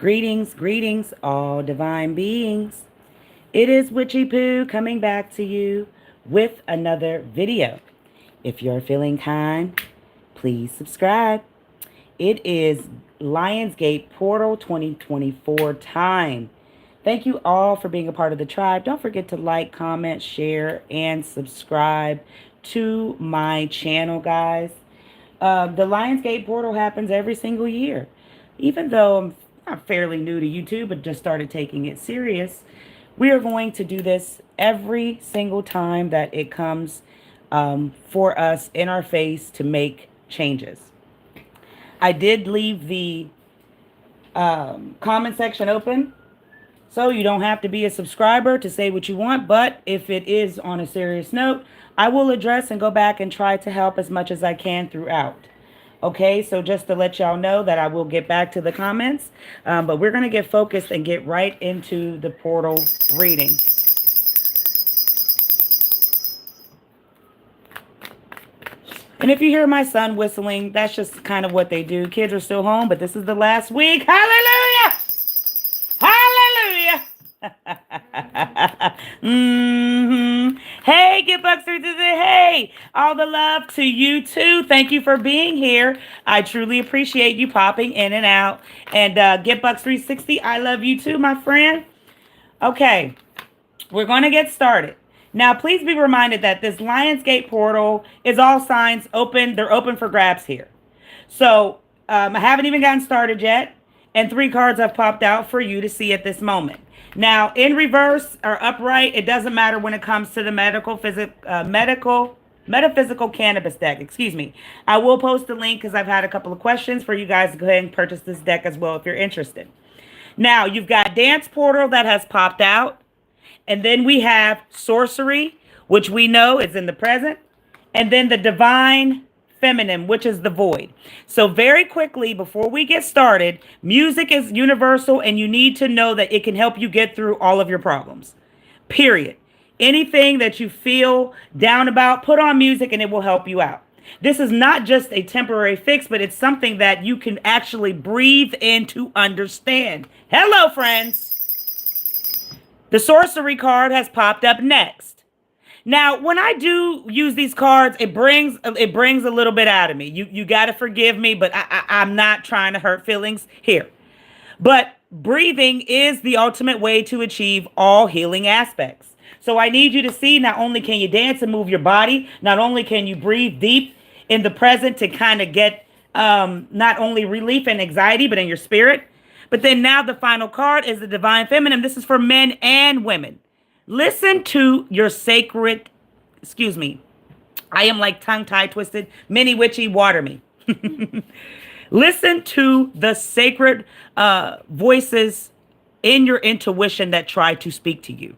Greetings, greetings, all divine beings. It is Witchy Poo coming back to you with another video. If you're feeling kind, please subscribe. It is Lionsgate Portal 2024 time. Thank you all for being a part of the tribe. Don't forget to like, comment, share, and subscribe to my channel, guys. The Lionsgate Portal happens every single year. Even though I'm fairly new to YouTube, but just started taking it serious, we are going to do this every single time that it comes for us in our face to make changes. I did leave the comment section open, so you don't have to be a subscriber to say what you want, but if it is on a serious note, I will address and go back and try to help as much as I can throughout. Okay, so just to let y'all know that I will get back to the comments, but we're going to get focused and get right into the portal reading. And if you hear my son whistling, that's just kind of what they do. Kids are still home, but this is the last week. Hallelujah! Hallelujah! Hey, get bucks through to the hey. All the love to you too. Thank you for being here. I truly appreciate you popping in and out. And get bucks 360. I love you too, my friend. Okay, we're going to get started. Now, please be reminded that this Lionsgate portal is all signs open. They're open for grabs here. So I haven't even gotten started yet. And 3 cards have popped out for you to see at this moment. Now, in reverse or upright, it doesn't matter when it comes to the metaphysical cannabis deck. Excuse me. I will post a link because I've had a couple of questions for you guys to go ahead and purchase this deck as well if you're interested. Now, you've got Dance Portal that has popped out. And then we have Sorcery, which we know is in the present. And then the Divine Feminine, which is the Void. So very quickly, before we get started, music is universal and you need to know that it can help you get through all of your problems. Period. Anything that you feel down about, put on music and it will help you out. This is not just a temporary fix, but it's something that you can actually breathe in to understand. Hello, friends. The Sorcery card has popped up next. Now, when I do use these cards, it brings a little bit out of me. You got to forgive me, but I'm not trying to hurt feelings here. But breathing is the ultimate way to achieve all healing aspects. So I need you to see, not only can you dance and move your body, not only can you breathe deep in the present to kind of get not only relief and anxiety, but in your spirit. But then now the final card is the Divine Feminine. This is for men and women. Listen to your sacred, excuse me. I am like tongue-tied twisted. Mini Witchy, water me. Listen to the sacred voices in your intuition that try to speak to you.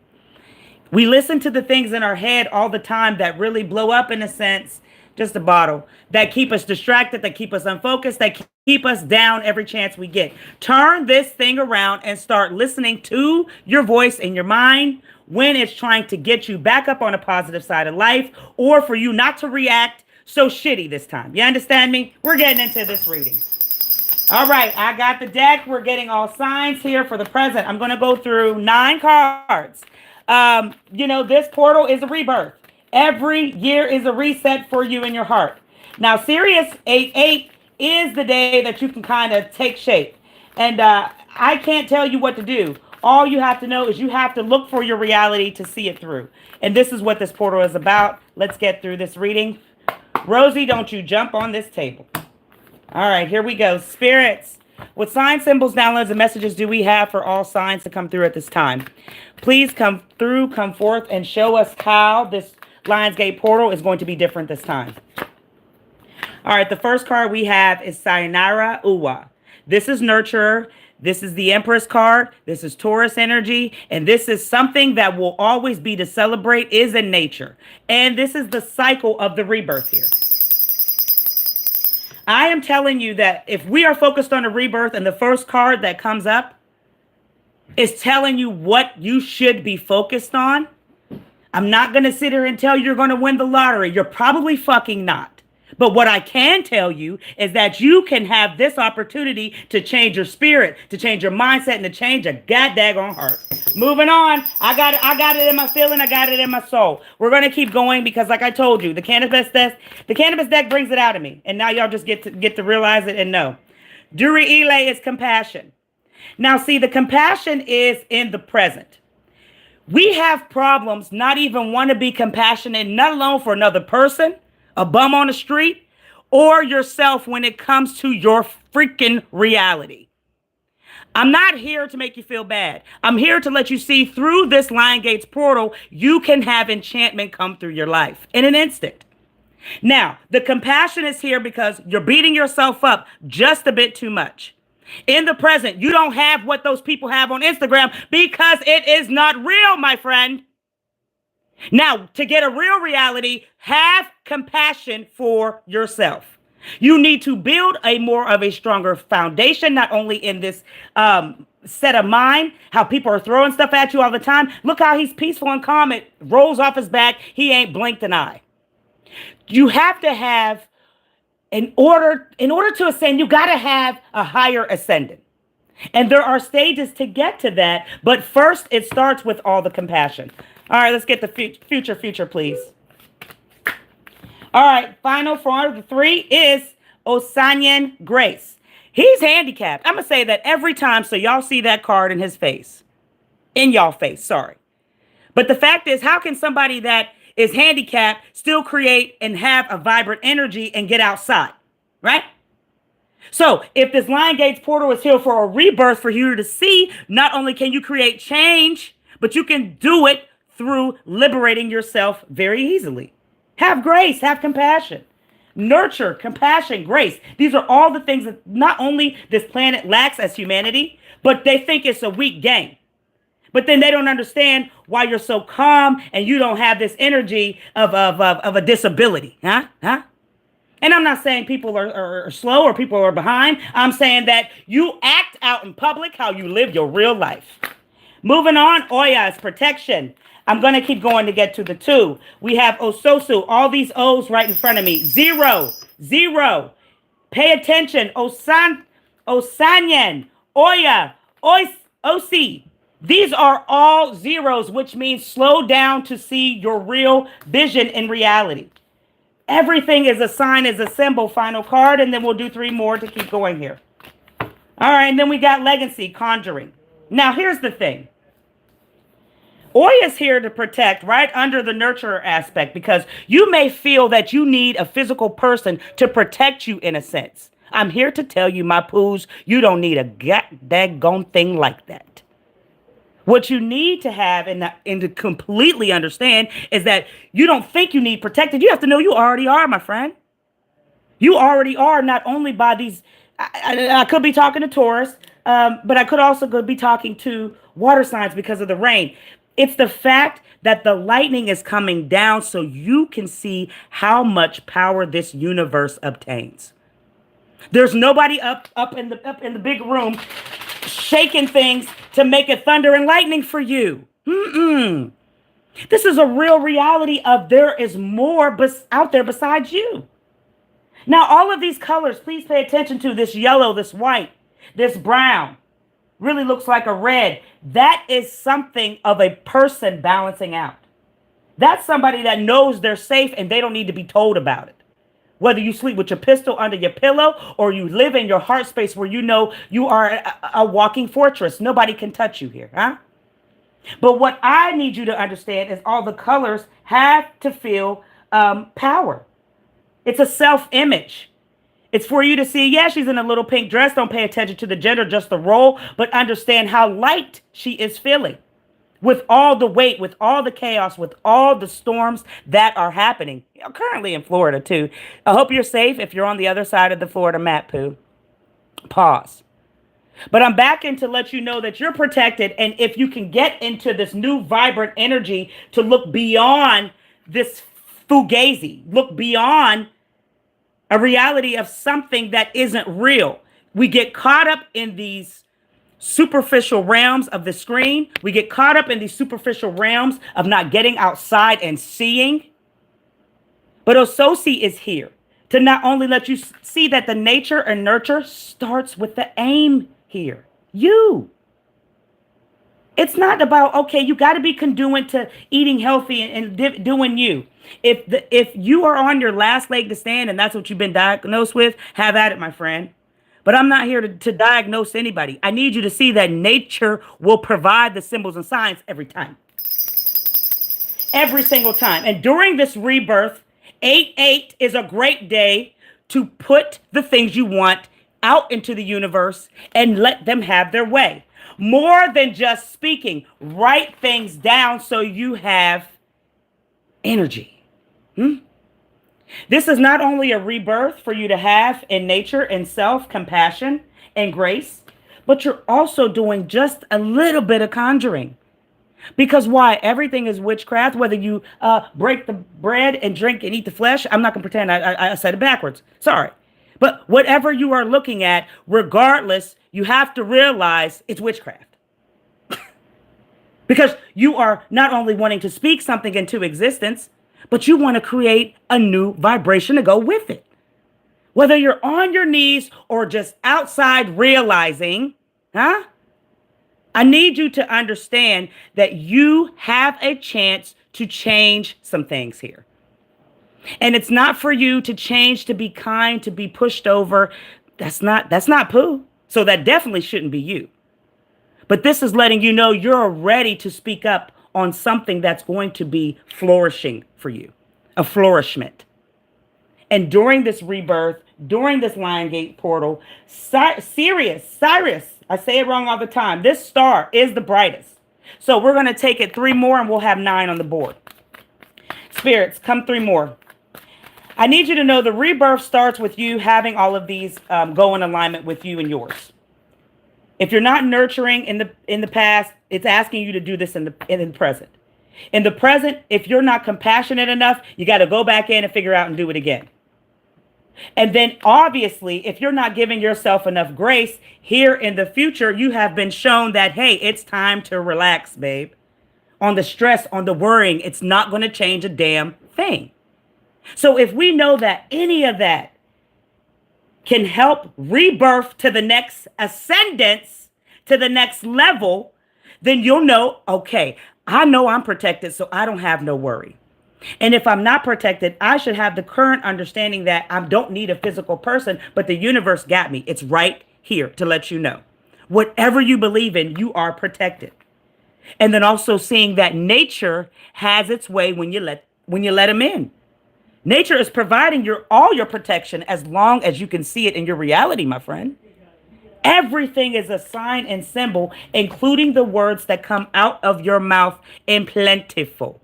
We listen to the things in our head all the time that really blow up in a sense. Just a bottle that keep us distracted, that keep us unfocused, that keep us down every chance we get. Turn this thing around and start listening to your voice in your mind when it's trying to get you back up on a positive side of life, or for you not to react so shitty this time. You understand me? We're getting into this reading. All right, I got the deck. We're getting all signs here for the present. I'm going to go through 9 cards. This portal is a rebirth. Every year is a reset for you in your heart. Now, Sirius 88 is the day that you can kind of take shape. And I can't tell you what to do. All you have to know is you have to look for your reality to see it through. And this is what this portal is about. Let's get through this reading. Rosie, don't you jump on this table. All right, here we go. Spirits, what signs, symbols, downloads, and messages do we have for all signs to come through at this time? Please come through, come forth, and show us how this Lionsgate portal is going to be different this time. All right, the first card we have is Sayonara Uwa. This is Nurturer. This is the Empress card. This is Taurus energy. And this is something that will always be to celebrate, is in nature. And this is the cycle of the rebirth here. I am telling you that if we are focused on a rebirth and the first card that comes up is telling you what you should be focused on, I'm not going to sit here and tell you you're going to win the lottery. You're probably fucking not. But what I can tell you is that you can have this opportunity to change your spirit, to change your mindset, and to change a god daggone heart. Moving on. I got it in my feeling. I got it in my soul. We're gonna keep going because, like I told you, the cannabis deck brings it out of me, and now y'all just get to realize it and know. Duri Ile is compassion. Now, see, the compassion is in the present. We have problems not even want to be compassionate, not alone for another person, a bum on the street, or yourself when it comes to your freaking reality. I'm not here to make you feel bad. I'm here to let you see through this Lion Gates portal, you can have enchantment come through your life in an instant. Now, the compassion is here because you're beating yourself up just a bit too much. In the present, you don't have what those people have on Instagram because it is not real, my friend. Now, to get a real reality, have compassion for yourself. You need to build a more of a stronger foundation, not only in this set of mind, how people are throwing stuff at you all the time. Look how he's peaceful and calm. It rolls off his back. He ain't blinked an eye. You have to have, in order to ascend, you got to have a higher ascendant. And there are stages to get to that. But first, it starts with all the compassion. All right, let's get the future, please. All right, final for the three is Osanyan Grace. He's handicapped. I'm going to say that every time so y'all see that card in his face. In y'all face, sorry. But the fact is, how can somebody that is handicapped still create and have a vibrant energy and get outside, right? So if this Lion Gates portal is here for a rebirth for you to see, not only can you create change, but you can do it through liberating yourself very easily. Have grace, have compassion, nurture, compassion, grace. These are all the things that not only this planet lacks as humanity, but they think it's a weak game. But then they don't understand why you're so calm and you don't have this energy of a disability. Huh? And I'm not saying people are slow or people are behind. I'm saying that you act out in public how you live your real life. Moving on, Oya is protection. I'm going to keep going to get to the two. We have Ososu, all these O's right in front of me. Zero. Pay attention. Osanyan, Oya, Osi. These are all zeros, which means slow down to see your real vision in reality. Everything is a sign, is a symbol. Final card, and then we'll do three more to keep going here. All right, and then we got legacy, conjuring. Now, here's the thing. Oya is here to protect right under the nurturer aspect because you may feel that you need a physical person to protect you in a sense. I'm here to tell you, my poos, you don't need a daggone thing like that. What you need to have and to completely understand is that you don't think you need protected. You have to know you already are, my friend. You already are, not only by these. I could be talking to Taurus, but I could also be talking to water signs because of the rain. It's the fact that the lightning is coming down so you can see how much power this universe obtains. There's nobody up in the big room shaking things to make it thunder and lightning for you. This is a real reality of there is more out there besides you. Now, all of these colors, please pay attention to this yellow, this white, this brown. Really looks like a red. That is something of a person balancing out. That's somebody that knows they're safe and they don't need to be told about it. Whether you sleep with your pistol under your pillow or you live in your heart space where you know you are a walking fortress. Nobody can touch you here, huh? But what I need you to understand is all the colors have to feel power. It's a self-image. It's for you to see, yeah, she's in a little pink dress. Don't pay attention to the gender, just the role, but understand how light she is feeling with all the weight, with all the chaos, with all the storms that are happening. Currently in Florida, too. I hope you're safe if you're on the other side of the Florida map, Pooh. Pause. But I'm back in to let you know that you're protected. And if you can get into this new vibrant energy to look beyond this fugazi, look beyond a reality of something that isn't real. We get caught up in these superficial realms of the screen. We get caught up in these superficial realms of not getting outside and seeing. But Ososi is here. to not only let you see that the nature and nurture starts with the aim here. You. It's not about, okay, you got to be conduent to eating healthy and doing you. If you are on your last leg to stand and that's what you've been diagnosed with, have at it, my friend. But I'm not here to diagnose anybody. I need you to see that nature will provide the symbols and signs every time. Every single time. And during this rebirth, 8/8 is a great day to put the things you want out into the universe and let them have their way. More than just speaking, write things down so you have energy. This is not only a rebirth for you to have in nature and self, compassion and grace, but you're also doing just a little bit of conjuring. Because why? Everything is witchcraft, whether you break the bread and drink and eat the flesh. I'm not going to pretend I said it backwards. Sorry. But whatever you are looking at, regardless, you have to realize it's witchcraft. Because you are not only wanting to speak something into existence, but you want to create a new vibration to go with it. Whether you're on your knees or just outside realizing, I need you to understand that you have a chance to change some things here. And it's not for you to change, to be kind, to be pushed over. That's not poo. So that definitely shouldn't be you. But this is letting you know you're ready to speak up on something that's going to be flourishing for you, a flourishment. And during this rebirth, during this Lion Gate portal, Cyrus, I say it wrong all the time. This star is the brightest. So we're going to take it 3 more and we'll have 9 on the board. Spirits, come 3 more. I need you to know the rebirth starts with you having all of these go in alignment with you and yours. If you're not nurturing in the past, it's asking you to do this in the present. In the present, if you're not compassionate enough, you got to go back in and figure out and do it again. And then obviously, if you're not giving yourself enough grace here in the future, you have been shown that, hey, it's time to relax, babe. On the stress, on the worrying, it's not going to change a damn thing. So if we know that any of that can help rebirth to the next ascendance, to the next level, then you'll know, okay, I know I'm protected, so I don't have no worry. And if I'm not protected, I should have the current understanding that I don't need a physical person, but the universe got me. It's right here to let you know. Whatever you believe in, you are protected. And then also seeing that nature has its way when you let them in. Nature is providing all your protection as long as you can see it in your reality, my friend. Everything is a sign and symbol, including the words that come out of your mouth in plentiful.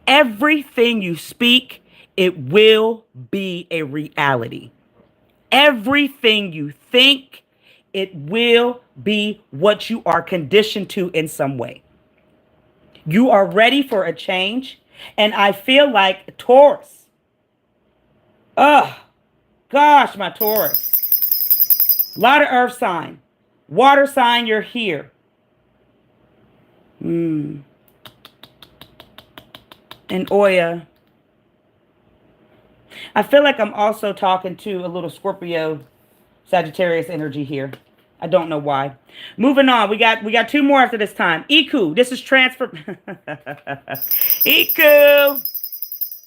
Everything you speak, it will be a reality. Everything you think, it will be what you are conditioned to in some way. You are ready for a change. And I feel like Taurus. Oh, gosh, my Taurus. A lot of earth sign. Water sign, you're here. And Oya. I feel like I'm also talking to a little Scorpio, Sagittarius energy here. I don't know why. Moving on. We got 2 more after this time. Iku. This is transfer. Iku.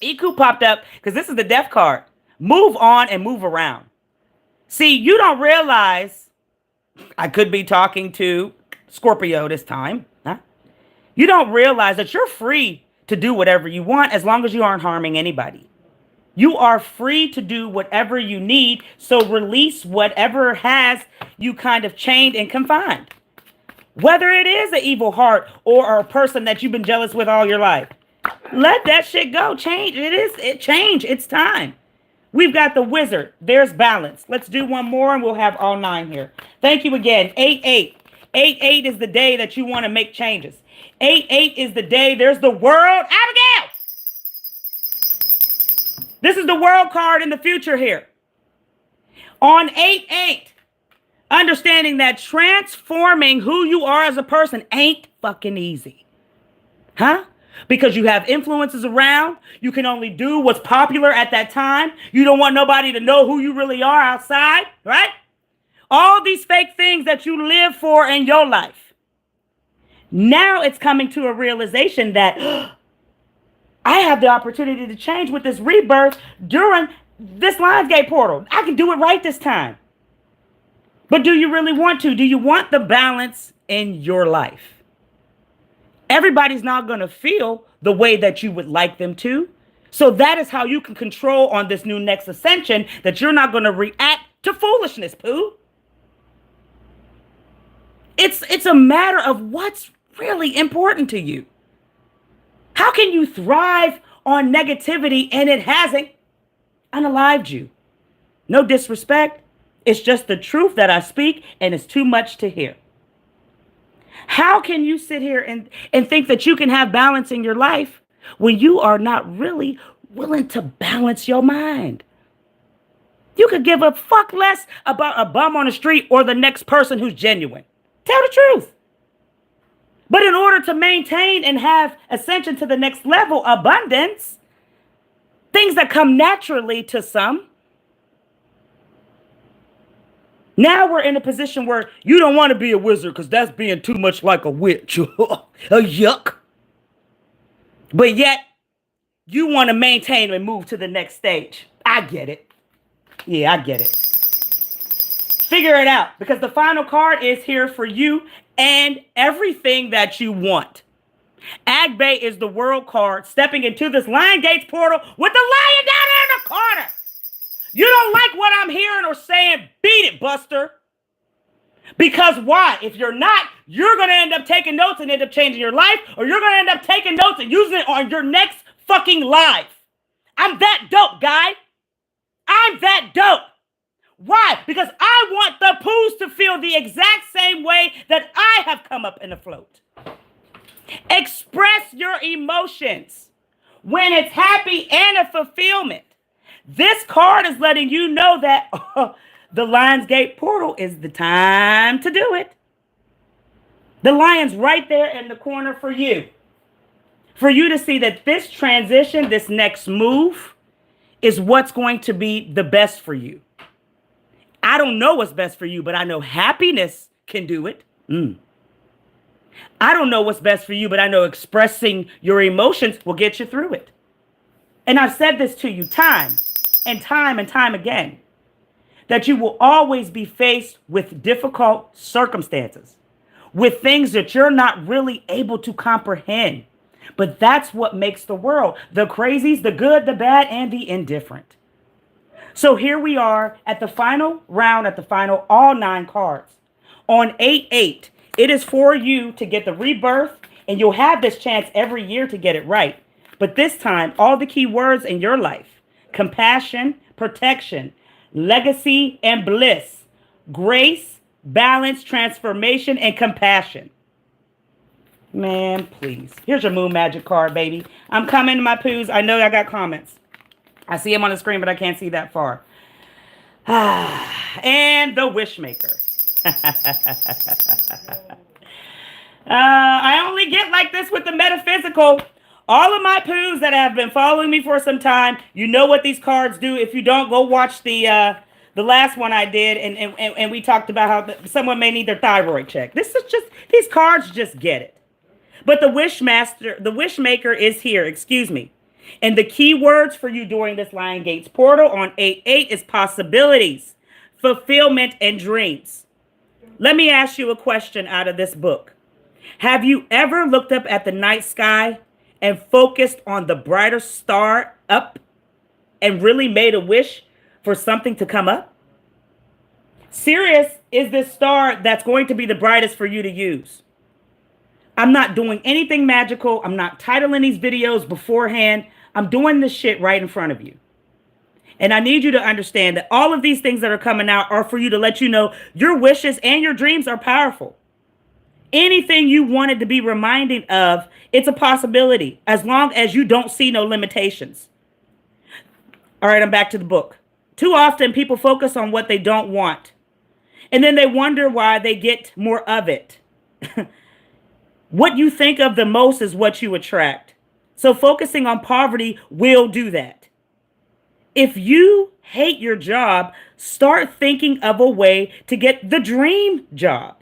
Iku popped up because this is the death card. Move on and move around. See, you don't realize I could be talking to Scorpio this time. You don't realize that you're free to do whatever you want as long as you aren't harming anybody. You are free to do whatever you need. So release whatever has you kind of chained and confined. Whether it is an evil heart or a person that you've been jealous with all your life. Let that shit go. Change. Change. It's time. We've got the wizard. There's balance. Let's do 1 more and we'll have all 9 here. Thank you again. 8/8. 8/8 is the day that you want to make changes. 8/8 is the day. There's the world. Abigail! This is the world card in the future here. On 8/8, understanding that transforming who you are as a person ain't fucking easy. because you have influences around. You can only do what's popular at that time. You don't want nobody to know who you really are outside, right? All these fake things that you live for in your life. Now it's coming to a realization that I have the opportunity to change with this rebirth during this Lionsgate portal. I can do it right this time. But do you really want to? Do you want the balance in your life? Everybody's not going to feel the way that you would like them to. So that is how you can control on this new next ascension, that you're not going to react to foolishness, Pooh. It's a matter of what's really important to you. How can you thrive on negativity and it hasn't unalived you? No disrespect. It's just the truth that I speak, and it's too much to hear. How can you sit here and think that you can have balance in your life when you are not really willing to balance your mind? You could give a fuck less about a bum on the street or the next person who's genuine. Tell the truth. But in order to maintain and have ascension to the next level, abundance, things that come naturally to some, now we're in a position where you don't want to be a wizard because that's being too much like a witch. A yuck. But yet, you want to maintain and move to the next stage. I get it. Yeah, I get it. Figure it out, because the final card is here for you and everything that you want. Agbe is the world card stepping into this Lionsgate portal with the lion down there in the corner. You don't like what I'm hearing or saying? Beat it, Buster. Because why? If you're not, you're going to end up taking notes and end up changing your life, or you're going to end up taking notes and using it on your next fucking life. I'm that dope, guy. I'm that dope. Why? Because I want the Poos to feel the exact same way that I have come up in the float. Express your emotions when it's happy and a fulfillment. This card is letting you know that the Lionsgate portal is the time to do it. The lion's right there in the corner for you. For you to see that this transition, this next move, is what's going to be the best for you. I don't know what's best for you, but I know happiness can do it. I don't know what's best for you, but I know expressing your emotions will get you through it. And I've said this to you time and time again, that you will always be faced with difficult circumstances, with things that you're not really able to comprehend. But that's what makes the world: the crazies, the good, the bad, and the indifferent. So here we are at the final round, at the final all 9 cards. On 8/8, it is for you to get the rebirth, and you'll have this chance every year to get it right. But this time, all the key words in your life: compassion, protection, legacy, and bliss, grace, balance, transformation, and compassion. Man, please. Here's your Moon Magic card, baby. I'm coming to my Poos. I know I got comments. I see them on the screen, but I can't see that far. And the Wishmaker. I only get like this with the metaphysical. All of my Poos that have been following me for some time, you know what these cards do. If you don't, go watch the last one I did, and we talked about how someone may need their thyroid check. This is just, these cards just get it. But the Wishmaker is here, excuse me. And the key words for you during this Lionsgate's portal on 8/8 is possibilities, fulfillment, and dreams. Let me ask you a question out of this book. Have you ever looked up at the night sky and focused on the brighter star up and really made a wish for something to come up? Sirius is this star that's going to be the brightest for you to use. I'm not doing anything magical. I'm not titling these videos beforehand. I'm doing this shit right in front of you. And I need you to understand that all of these things that are coming out are for you to let you know your wishes and your dreams are powerful. Anything you wanted to be reminded of, it's a possibility, as long as you don't see no limitations. All right, I'm back to the book. Too often people focus on what they don't want, and then they wonder why they get more of it. What you think of the most is what you attract. So focusing on poverty will do that. If you hate your job, start thinking of a way to get the dream job.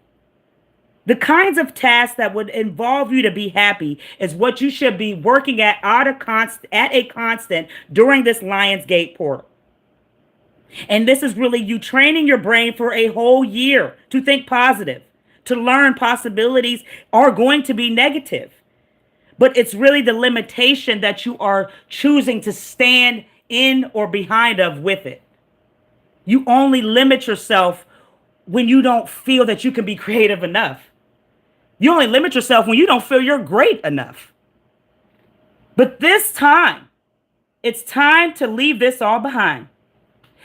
The kinds of tasks that would involve you to be happy is what you should be working at a constant during this Lionsgate portal. And this is really you training your brain for a whole year to think positive, to learn possibilities are going to be negative. But it's really the limitation that you are choosing to stand in or behind of with it. You only limit yourself when you don't feel that you can be creative enough. You only limit yourself when you don't feel you're great enough. But this time, it's time to leave this all behind.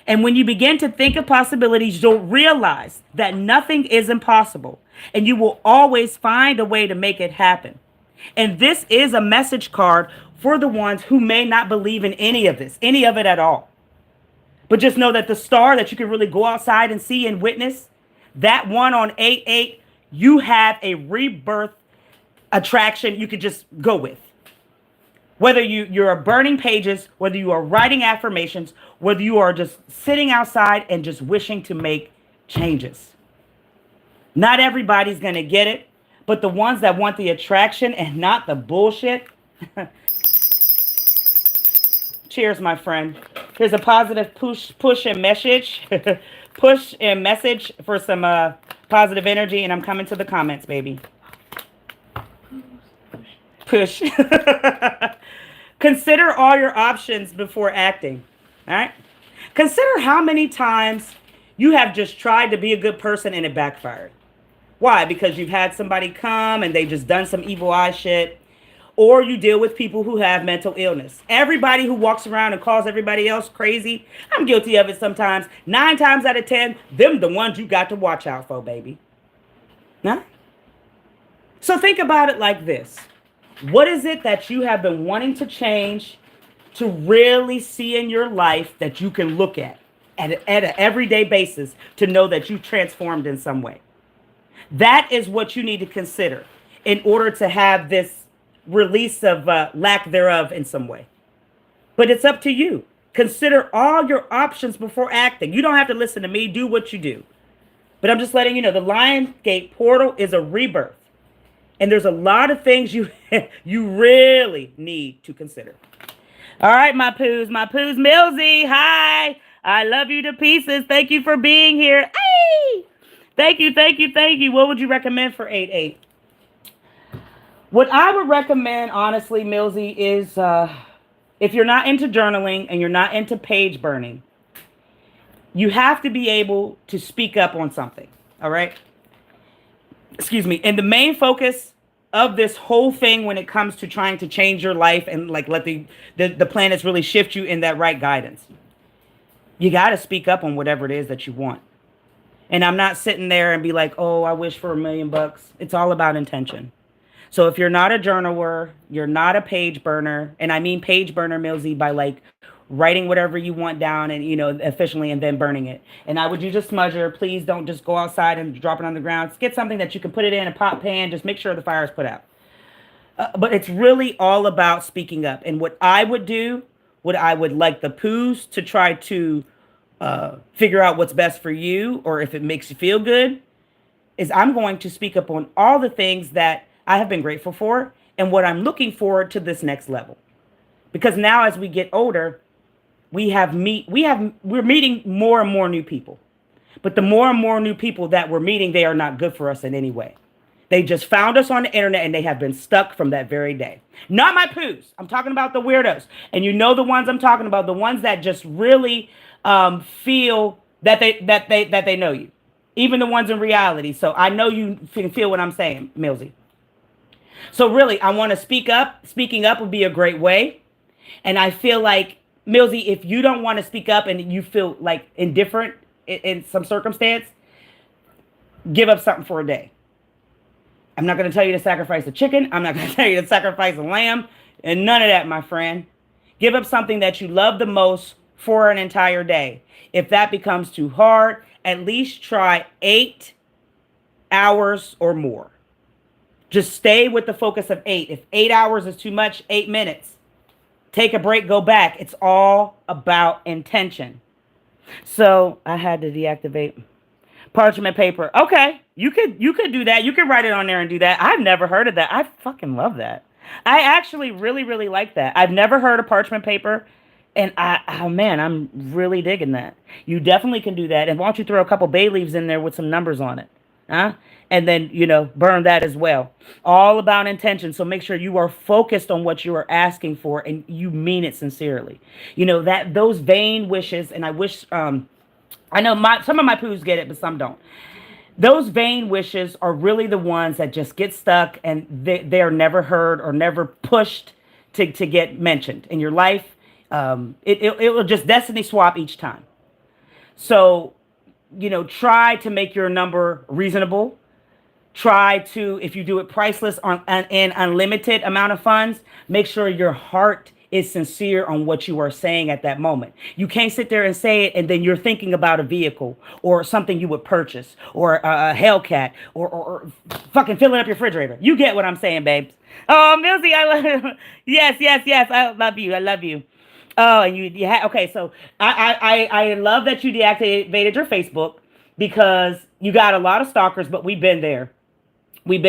And when you begin to think of possibilities, you'll realize that nothing is impossible, and you will always find a way to make it happen. And this is a message card for the ones who may not believe in any of this, any of it at all. But just know that the star that you can really go outside and see and witness, that one on 8/8, you have a rebirth attraction you could just go with. Whether you're burning pages, whether you are writing affirmations, whether you are just sitting outside and just wishing to make changes. Not everybody's going to get it, but the ones that want the attraction and not the bullshit. Cheers, my friend. Here's a positive push and message. Push and message for some positive energy, and I'm coming to the comments, baby. Push. Consider all your options before acting. All right. Consider how many times you have just tried to be a good person and it backfired. Why? Because you've had somebody come and they've just done some evil eye shit, or you deal with people who have mental illness. Everybody who walks around and calls everybody else crazy, I'm guilty of it sometimes. 9 times out of 10, them the ones you got to watch out for, baby. Huh? So think about it like this. What is it that you have been wanting to change to really see in your life that you can look at an everyday basis to know that you've transformed in some way? That is what you need to consider in order to have this release of lack thereof in some way. But it's up to you. Consider all your options before acting. You don't have to listen to me. Do what you do. But I'm just letting you know the Lionsgate portal is a rebirth. And there's a lot of things you really need to consider. All right, my poos. Millsy, hi. I love you to pieces. Thank you for being here. Hey! Thank you. What would you recommend for 8/8? What I would recommend, honestly, Millsy, is if you're not into journaling and you're not into page burning, you have to be able to speak up on something. All right? Excuse me. And the main focus of this whole thing when it comes to trying to change your life and like let the planets really shift you in that right guidance, you got to speak up on whatever it is that you want. And I'm not sitting there and be like, oh, I wish for $1 million. It's all about intention. So if you're not a journaler, you're not a page burner, and I mean page burner, Millsy, by like writing whatever you want down and, efficiently and then burning it. And I would use a smudger. Please don't just go outside and drop it on the ground. Get something that you can put it in a pot pan. Just make sure the fire is put out. But it's really all about speaking up. And what I would do, what I would like the poos to try to figure out what's best for you, or if it makes you feel good, is I'm going to speak up on all the things that I have been grateful for and what I'm looking forward to this next level. Because now as we get older, we're meeting more and more new people. But the more and more new people that we're meeting, they are not good for us in any way. They just found us on the internet and they have been stuck from that very day. Not my poos. I'm talking about the weirdos. And you know the ones I'm talking about, the ones that just really feel that they know you. Even the ones in reality. So I know you can feel what I'm saying, Millsy. So really, I want to speak up. Speaking up would be a great way. And I feel like, Millsy, if you don't want to speak up and you feel like indifferent in some circumstance, give up something for a day. I'm not going to tell you to sacrifice a chicken. I'm not going to tell you to sacrifice a lamb. And none of that, my friend. Give up something that you love the most for an entire day. If that becomes too hard, at least try 8 hours or more. Just stay with the focus of 8. If 8 hours is too much, 8 minutes. Take a break, go back. It's all about intention. So I had to deactivate parchment paper. Okay, you could do that. You could write it on there and do that. I've never heard of that. I fucking love that. I actually really like that. I've never heard of parchment paper, and oh man, I'm really digging that. You definitely can do that. And why don't you throw a couple bay leaves in there with some numbers on it, huh? And then burn that as well. All about intention. So make sure you are focused on what you are asking for and you mean it sincerely. That those vain wishes, and I wish I know some of my poos get it, but some don't. Those vain wishes are really the ones that just get stuck and they're never heard or never pushed to get mentioned in your life. It will just destiny swap each time. So, try to make your number reasonable. Try to, if you do it priceless on an unlimited amount of funds, make sure your heart is sincere on what you are saying at that moment. You can't sit there and say it and then you're thinking about a vehicle or something you would purchase or a Hellcat or fucking filling up your refrigerator. You get what I'm saying, babes. Oh, Milsey, I love you. Yes. I love you. I love you. Oh, and okay. So I love that you deactivated your Facebook because you got a lot of stalkers, but we've been there. We've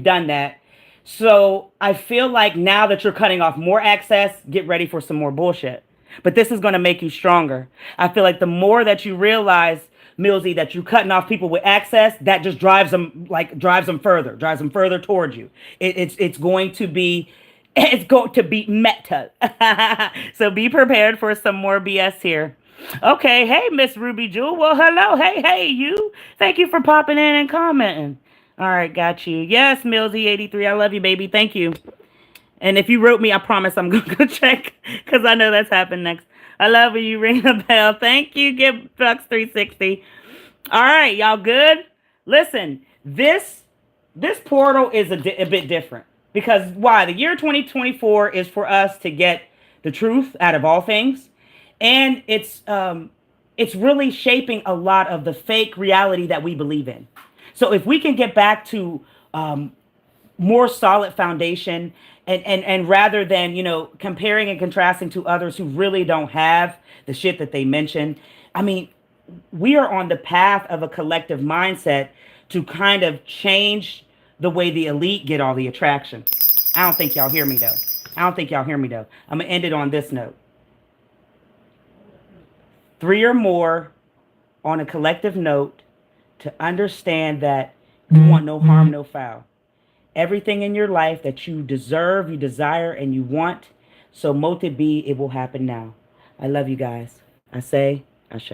done that. So I feel like now that you're cutting off more access, get ready for some more bullshit. But this is going to make you stronger. I feel like the more that you realize, Millsy, that you're cutting off people with access, that just drives them further towards you. It's going to be meta. So be prepared for some more BS here. Okay, hey, Miss Ruby Jewel. Well, hello. Hey, you. Thank you for popping in and commenting. All right, got you. Yes, Millsy83. I love you, baby. Thank you. And if you wrote me, I promise I'm going to go check because I know that's happened next. I love when you ring a bell. Thank you, Give Bucks 360. All right, y'all good? Listen, this portal is a bit different because why? The year 2024 is for us to get the truth out of all things. And it's really shaping a lot of the fake reality that we believe in. So if we can get back to more solid foundation and rather than, comparing and contrasting to others who really don't have the shit that they mentioned, I mean, we are on the path of a collective mindset to kind of change the way the elite get all the attraction. I don't think y'all hear me though. I'm going to end it on this note. 3 or more on a collective note to understand that you want no harm, no foul. Everything in your life that you deserve, you desire, and you want, so mote it be, it will happen now. I love you guys. Ase Ashe.